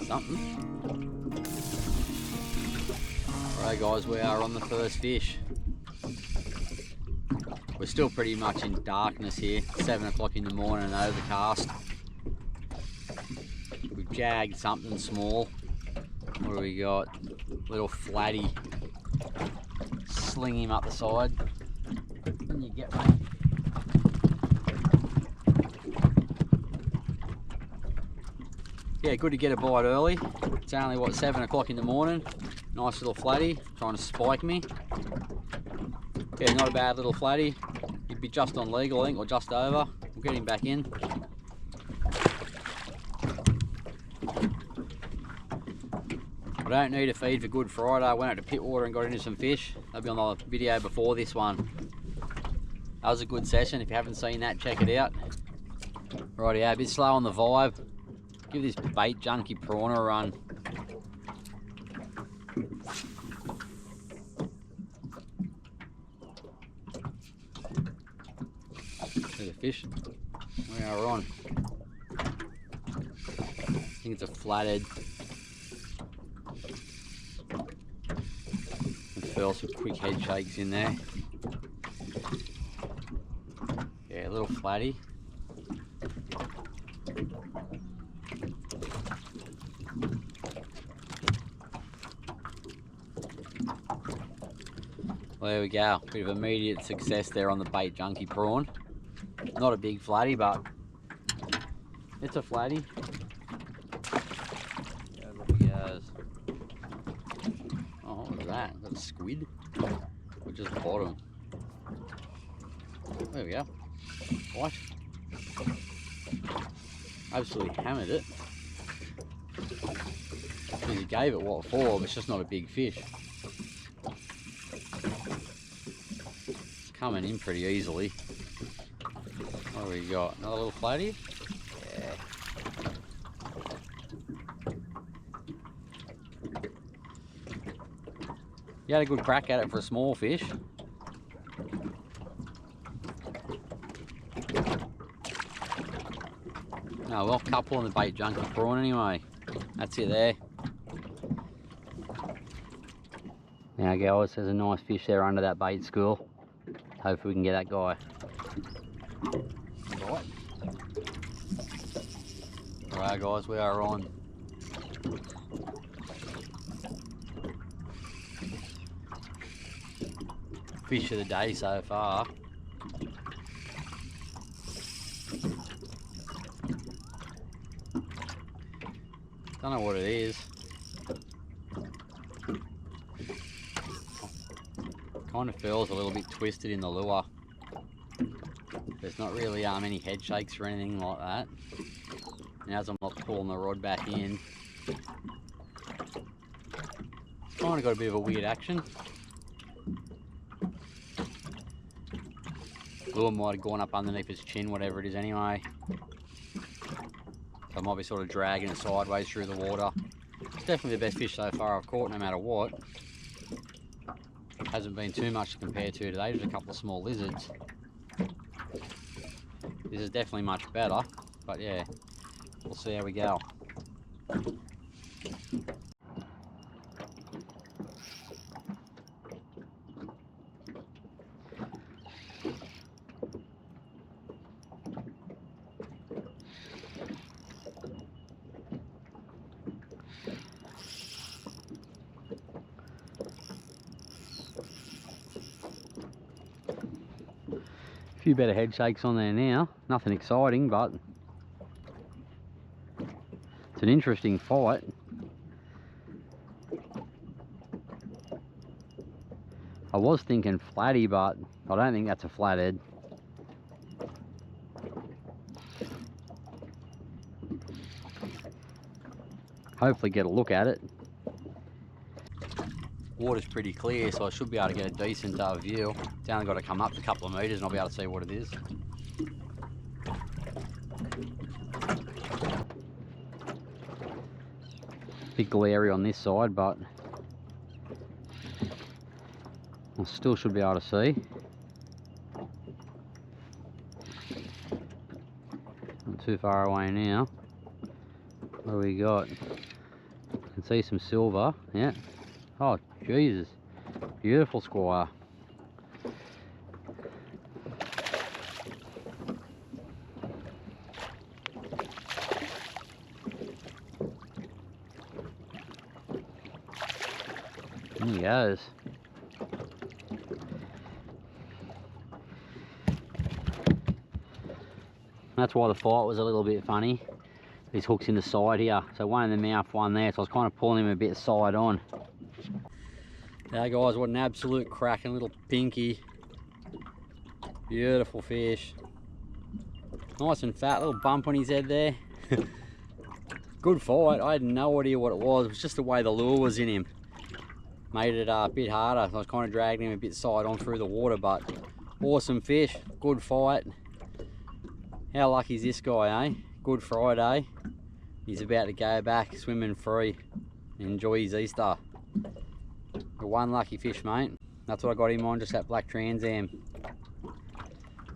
Something. Alright guys, we are on the first fish. We're still pretty much in darkness here, 7 o'clock in the morning and overcast. We've jagged something small. What do we got? Little flatty. Sling him up the side. Can you get mate? Yeah, good to get a bite early. It's only what, 7 o'clock in the morning. Nice little flatty, trying to spike me. Yeah, not a bad little flatty. He'd be just on legal, I think, or just over. We'll get him back in. I don't need a feed for Good Friday. I went out to Pittwater and got into some fish. They'll be on the video before this one. That was a good session. If you haven't seen that, check it out. Right, yeah, a bit slow on the vibe. Give this bait junkie prawn a run. There's a fish. We are on. I think it's a flathead. Feel some quick head shakes in there. Yeah, a little flatty. Well, there we go. Bit of immediate success there on the bait junkie prawn. Not a big flatty, but it's a flatty. Yeah, look he goes. Oh, what was that? Is that a squid? Or just the bottom? There we go. What? Absolutely hammered it. Because he gave it what for, but it's just not a big fish. It's coming in pretty easily. What do we got? Another little flatty? Yeah. You had a good crack at it for a small fish. Oh well, couple on the bait junkie prawn anyway. That's it there. Now guys, there's a nice fish there under that bait school. Hopefully we can get that guy. Right. Alright guys, we are on. Fish of the day so far. Don't know what it is. Kind of feels a little bit twisted in the lure. There's not really any head shakes or anything like that. And as I'm not pulling the rod back in, kind of got a bit of a weird action. Lure might have gone up underneath his chin, whatever it is anyway. So I might be sort of dragging it sideways through the water. It's definitely the best fish so far I've caught, no matter what. Hasn't been too much to compare to today, just a couple of small lizards. This is definitely much better, but yeah, we'll see how we go. A few better head shakes on there now. Nothing exciting, but it's an interesting fight. I was thinking flatty, but I don't think that's a flathead. Hopefully get a look at it. Water's pretty clear, so I should be able to get a decent view. It's only got to come up a couple of metres and I'll be able to see what it is. Bit glary on this side, but I still should be able to see. Not too far away now. What do we got? You can see some silver, yeah. Oh, Jesus. Beautiful squire. There he goes. That's why the fight was a little bit funny. These hooks in the side here. So one in the mouth, one there. So I was kind of pulling him a bit side on. Now guys, what an absolute cracking little pinky. Beautiful fish. Nice and fat, little bump on his head there. Good fight. I had no idea what it was. It was just the way the lure was in him. Made it a bit harder. I was kind of dragging him a bit side on through the water, but awesome fish. Good fight. How lucky is this guy, eh? Good Friday. He's about to go back swimming free. Enjoy his Easter. One lucky fish, mate. That's what I got him on, just that black Trans Am.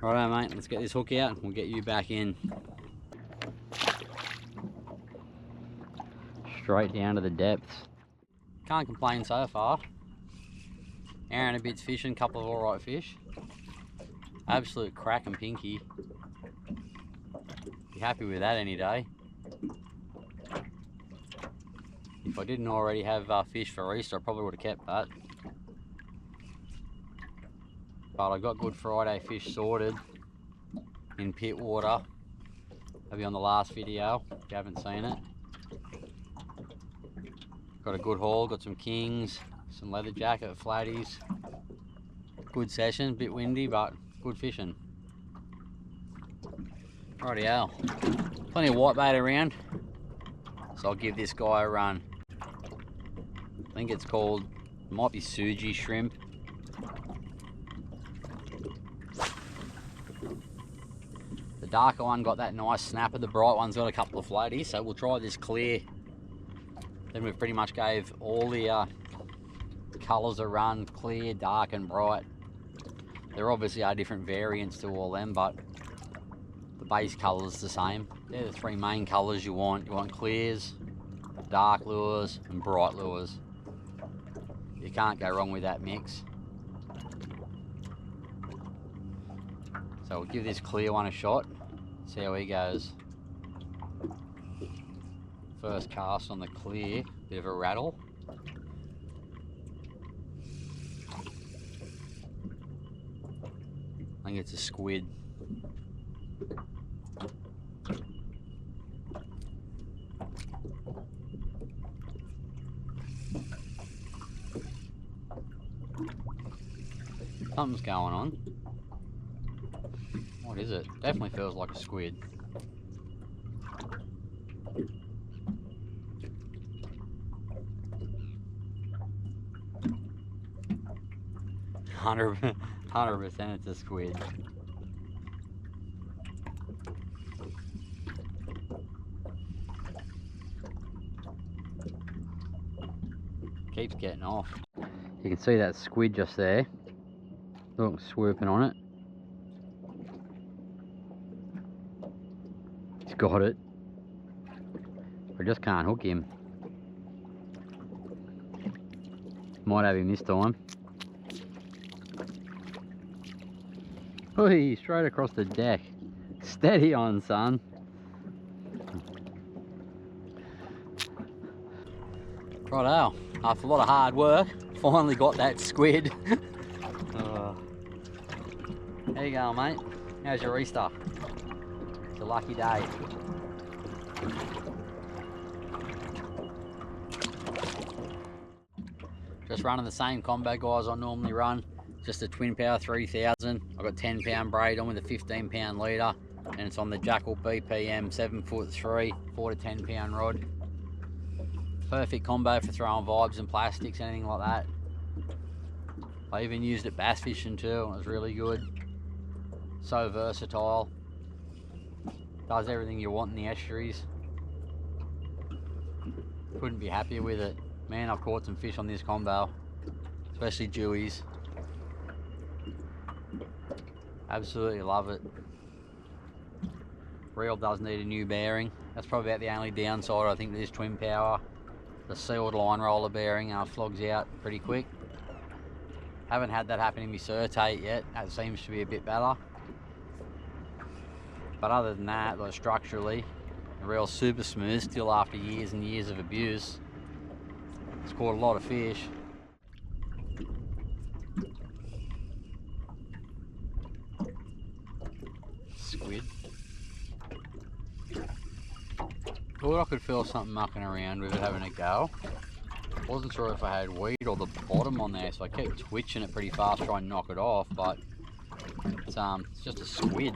Righto, mate, let's get this hook out and we'll get you back in. Straight down to the depths. Can't complain so far. Hour and a bit's fishing, couple of alright fish. Absolute crack and pinky. Be happy with that any day. If I didn't already have fish for Easter, I probably would have kept that. But I got Good Friday fish sorted in pit water. That'll be on the last video if you haven't seen it. Got a good haul, got some kings, some leather jacket, flatties. Good session, bit windy, but good fishing. Rightio. Plenty of whitebait around, so I'll give this guy a run. I think it's called, it might be Suji shrimp. The darker one got that nice snapper, the bright one's got a couple of floaties, so we'll try this clear. Then we've pretty much gave all the colours a run, clear, dark and bright. There obviously are different variants to all them, but the base colour is the same. They're the three main colours you want. You want clears, dark lures and bright lures. You can't go wrong with that mix. So we'll give this clear one a shot, see how he goes. First cast on the clear, bit of a rattle. I think it's a squid. Something's going on. What is it? Definitely feels like a squid. 100% it's a squid. Keeps getting off. You can see that squid just there. Look, swooping on it. He's got it. I just can't hook him. Might have him this time. Oi, straight across the deck. Steady on, son. Righto, after a lot of hard work, finally got that squid. There you go, mate. How's your Easter? It's a lucky day. Just running the same combo, guys, I normally run. Just a Twin Power 3000. I've got 10 pound braid on with a 15 pound leader, and it's on the Jackal BPM 7'3", 4 to 10 pound rod. Perfect combo for throwing vibes and plastics, anything like that. I even used it bass fishing too, and it was really good. So versatile. Does everything you want in the estuaries. Couldn't be happier with it. Man, I've caught some fish on this combo, especially dewies. Absolutely love it. Reel does need a new bearing. That's probably about the only downside, I think, to this twin power. The sealed line roller bearing flogs out pretty quick. Haven't had that happen in my Certate yet. That seems to be a bit better. But other than that, like structurally, the reel's super smooth, still after years and years of abuse. It's caught a lot of fish. Squid. Thought I could feel something mucking around with it, having a go. Wasn't sure if I had weed or the bottom on there, so I kept twitching it pretty fast, trying to knock it off, but it's just a squid.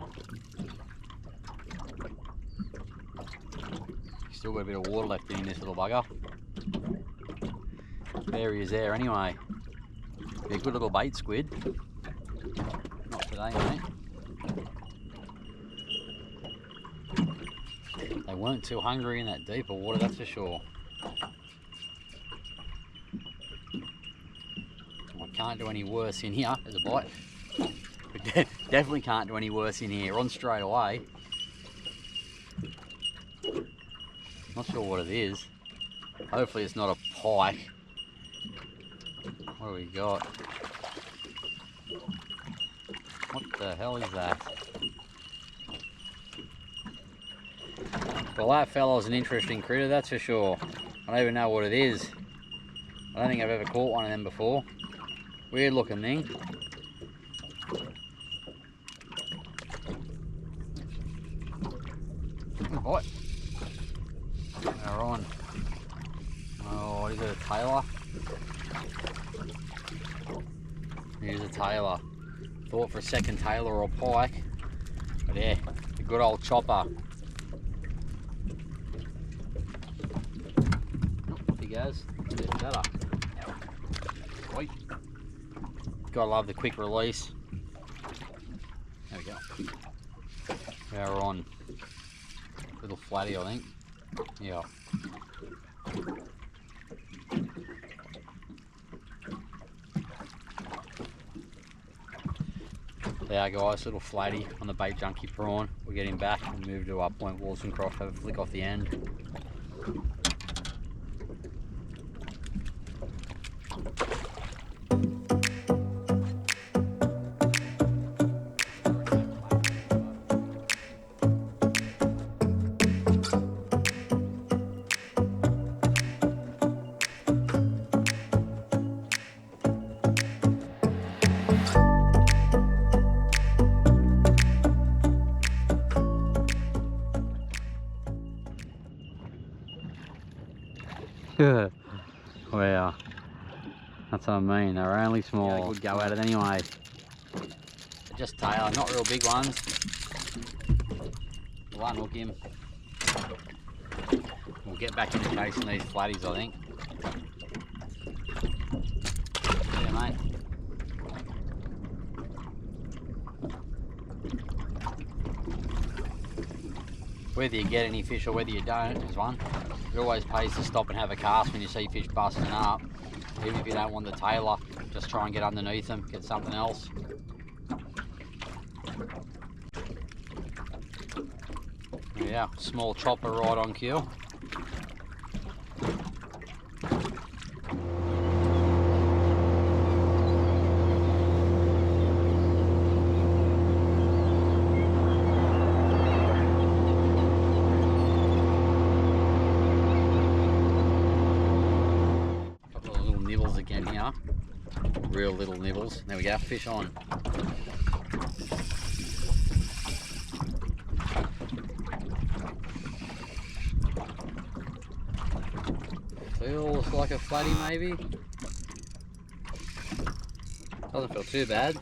Still got a bit of water left in this little bugger. There he is there anyway. Be a good little bait squid. Not today, mate. They weren't too hungry in that deeper water, that's for sure. I can't do any worse in here. There's a bite. We definitely can't do any worse in here. On straight away. Not sure what it is. Hopefully it's not a pike. What do we got? What the hell is that? Well, that fella's an interesting critter, that's for sure. I don't even know what it is. I don't think I've ever caught one of them before. Weird looking thing. What? They're on. Oh, is it a tailor? Here's a tailor. Thought for a second tailor or pike. But yeah, a good old chopper. He goes. There's better. Oi. Gotta love the quick release. There we go. We're on. Little flatty, I think. Yeah. There guys, little flatty on the bait junkie prawn. We'll get him back and move to our Point Wilson Cross, have a flick off the end. Wow, that's what I mean, they're only small. Yeah, good go at it anyway. Just tail, not real big ones. We'll unhook him. We'll get back into chasing these flatties, I think. Yeah, mate. Whether you get any fish or whether you don't, there's one. It always pays to stop and have a cast when you see fish busting up. Even if you don't want the tailor, just try and get underneath them, get something else. Yeah, small chopper right on cue. Again here, real little nibbles. There we go, fish on. Feels like a flatty maybe. Doesn't feel too bad.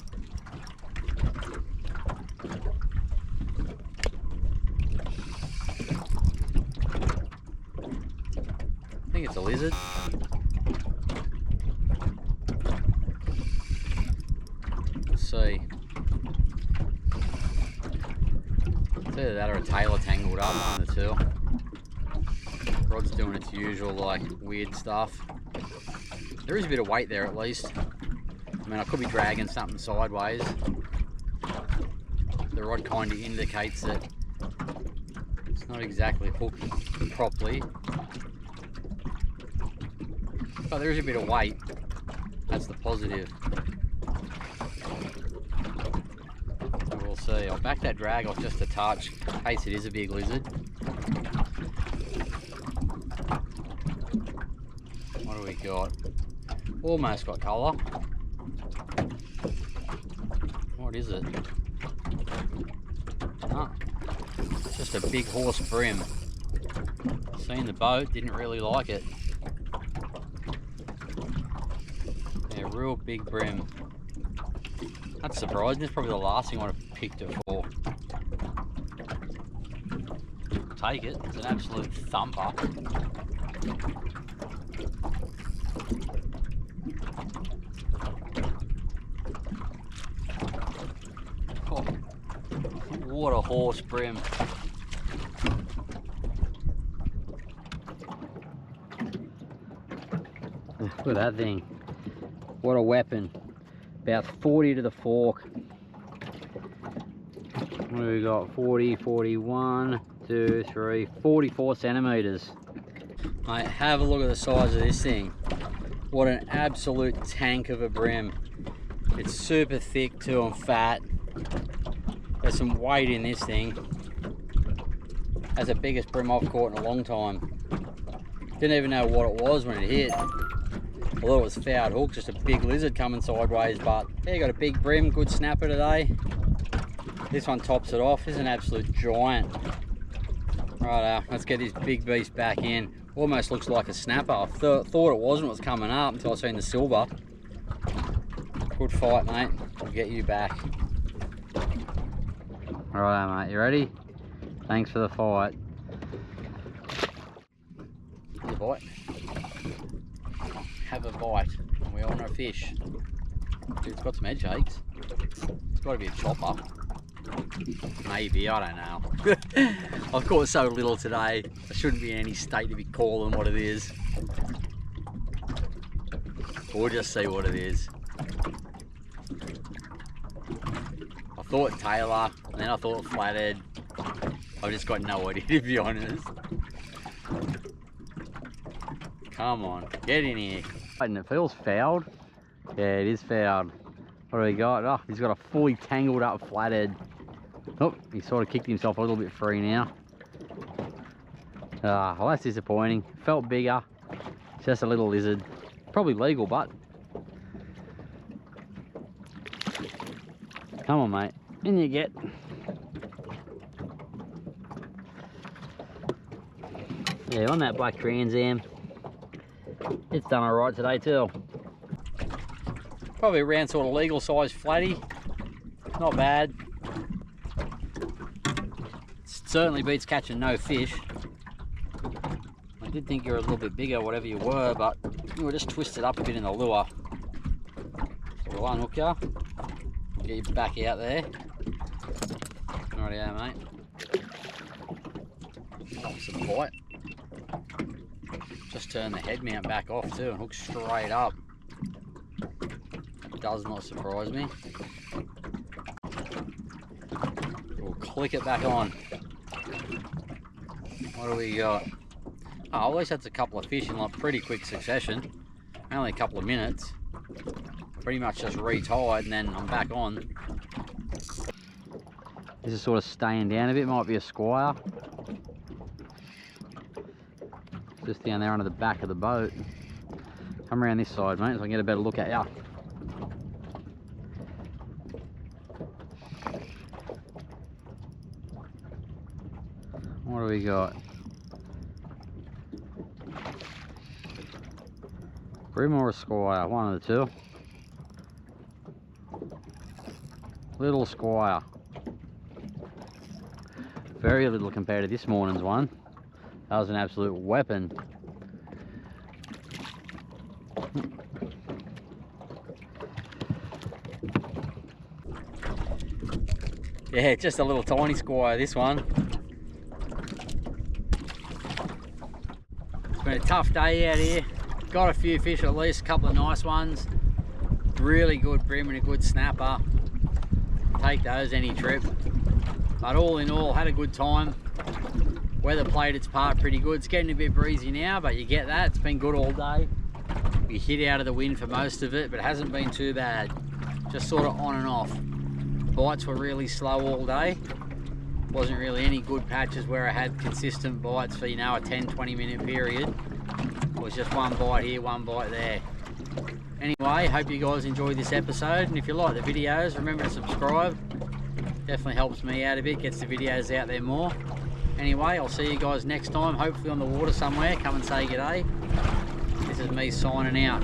I think it's a lizard. See. It's either that or a tailor tangled up, one of the two. Rod's doing its usual like weird stuff. There is a bit of weight there at least. I mean, I could be dragging something sideways. The rod kind of indicates that Not exactly hooked properly. But there is a bit of weight. That's the positive. So we'll see. I'll back that drag off just a touch in case it is a big lizard. What do we got? Almost got colour. What is it? Oh, just a big horse bream. Seen the boat, didn't really like it. Yeah, real big bream. That's surprising. It's probably the last thing I would have picked it for. Take it. It's an absolute thumper. Oh, what a horse bream. Look at that thing. What a weapon. About 40 to the fork. What do we got? 40, 41, 2, 3, 44 centimetres. Mate, have a look at the size of this thing. What an absolute tank of a bream. It's super thick too and fat. There's some weight in this thing. That's the biggest bream I've caught in a long time. Didn't even know what it was when it hit. I thought it was fouled hook, just a big lizard coming sideways, but yeah, you got a big bream, good snapper today. This one tops it off. This is an absolute giant. Right, let's get this big beast back in. Almost looks like a snapper. I thought it wasn't, it was coming up until I seen the silver. Good fight, mate. I'll get you back. Alright, mate, you ready? Thanks for the fight. Here's a bite. Have a bite, and we on a fish. Dude, it's got some head shakes. It's got to be a chopper. Maybe, I don't know. I've caught so little today, I shouldn't be in any state to be calling what it is. We'll just see what it is. I thought Taylor, and then I thought flathead. I've just got no idea, to be honest. Come on, get in here. And it feels fouled. Yeah, it is fouled. What do we got? Oh, he's got a fully tangled up flathead. Oh, he sort of kicked himself a little bit free now. Well, that's disappointing. Felt bigger. It's just a little lizard. Probably legal, but. Come on, mate. In you get. Yeah, on that black Trans Am. It's done alright today too. Probably around sort of legal size flatty. Not bad. Certainly beats catching no fish. I did think you were a little bit bigger, whatever you were, but you were just twisted up a bit in the lure. So we'll unhook you. Get you back out there. Rightio, mate. That's a bite. Just turn the head mount back off too and hook straight up. Does not surprise me. We'll click it back on. What do we got? Oh, at least that's a couple of fish in like pretty quick succession. Only a couple of minutes. Pretty much just retied and then I'm back on. This is sort of staying down a bit, might be a squire. Just down there under the back of the boat. Come around this side, mate, so I can get a better look at you. What do we got? Bream or a squire, one of the two. Little squire. Very little compared to this morning's one. That was an absolute weapon. Yeah, just a little tiny squire, this one. It's been a tough day out here. Got a few fish, at least a couple of nice ones. Really good bream and a good snapper. Take those any trip. But all in all, had a good time. Weather played its part pretty good. It's getting a bit breezy now, but you get that. It's been good all day. We hit out of the wind for most of it, but it hasn't been too bad. Just sort of on and off. Bites were really slow all day. Wasn't really any good patches where I had consistent bites for, you know, a 10-20 minute period. It was just one bite here, one bite there. Anyway, hope you guys enjoyed this episode, and if you like the videos, remember to subscribe. Definitely helps me out a bit, gets the videos out there more. Anyway, I'll see you guys next time, hopefully on the water somewhere. Come and say g'day. This is me signing out.